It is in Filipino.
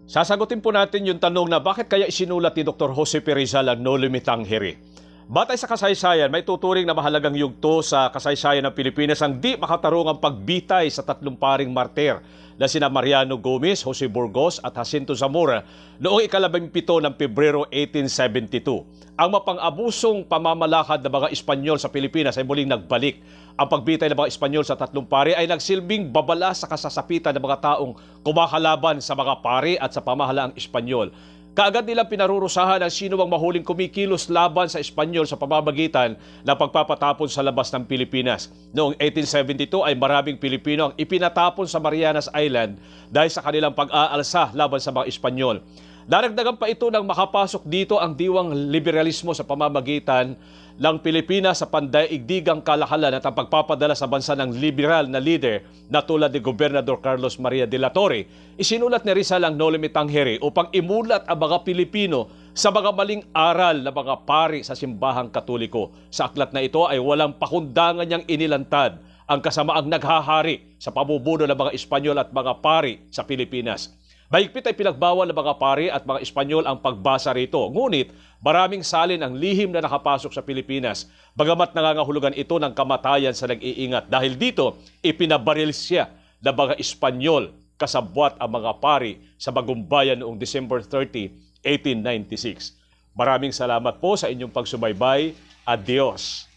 Sasagutin po natin yung tanong na bakit kaya isinulat ni Dr. Jose P. Rizal ang No Limit Tanghiri. Batay sa kasaysayan, may tuturing na mahalagang yugto sa kasaysayan ng Pilipinas ang di makatarungang pagbitay sa tatlong paring martir na sina Mariano Gomez, Jose Burgos at Jacinto Zamora noong ika-17 ng Pebrero 1872. Ang mapang-abusong pamamalakad ng mga Espanyol sa Pilipinas ay muling nagbalik. Ang pagbitay ng mga Espanyol sa tatlong pari ay nagsilbing babala sa kasasapitan ng mga taong kumakalaban sa mga pari at sa pamahalaang Espanyol. Kaagad nilang pinarurusahan ang sino ang mahuling kumikilos laban sa Espanyol sa pamamagitan ng pagpapatapon sa labas ng Pilipinas. Noong 1872 ay maraming Pilipino ang ipinatapon sa Marianas Island dahil sa kanilang pag-aalsa laban sa mga Espanyol. Daragdagan pa ito nang makapasok dito ang diwang liberalismo sa pamamagitan ng Pilipinas sa pandaigdigang kalakalan at ang pagpapadala sa bansa ng liberal na leader na tulad ni Gobernador Carlos Maria de la Torre. Isinulat ni Rizal ang No Limit Tanghiri upang imulat ang mga Pilipino sa mga maling aral na mga pari sa simbahang Katoliko. Sa aklat na ito ay walang pakundangan niyang inilantad ang kasamaang naghahari sa pamumuno ng mga Espanyol at mga pari sa Pilipinas. Mahigpit ay pinagbawal ng mga pari at mga Espanyol ang pagbasa rito. Ngunit maraming salin ang lihim na nakapasok sa Pilipinas. Bagamat nangangahulugan ito ng kamatayan sa nag-iingat. Dahil dito, ipinabaril siya ng mga Espanyol kasabwat ang mga pari sa Bagumbayan noong December 30, 1896. Maraming salamat po sa inyong pagsubaybay. Adios.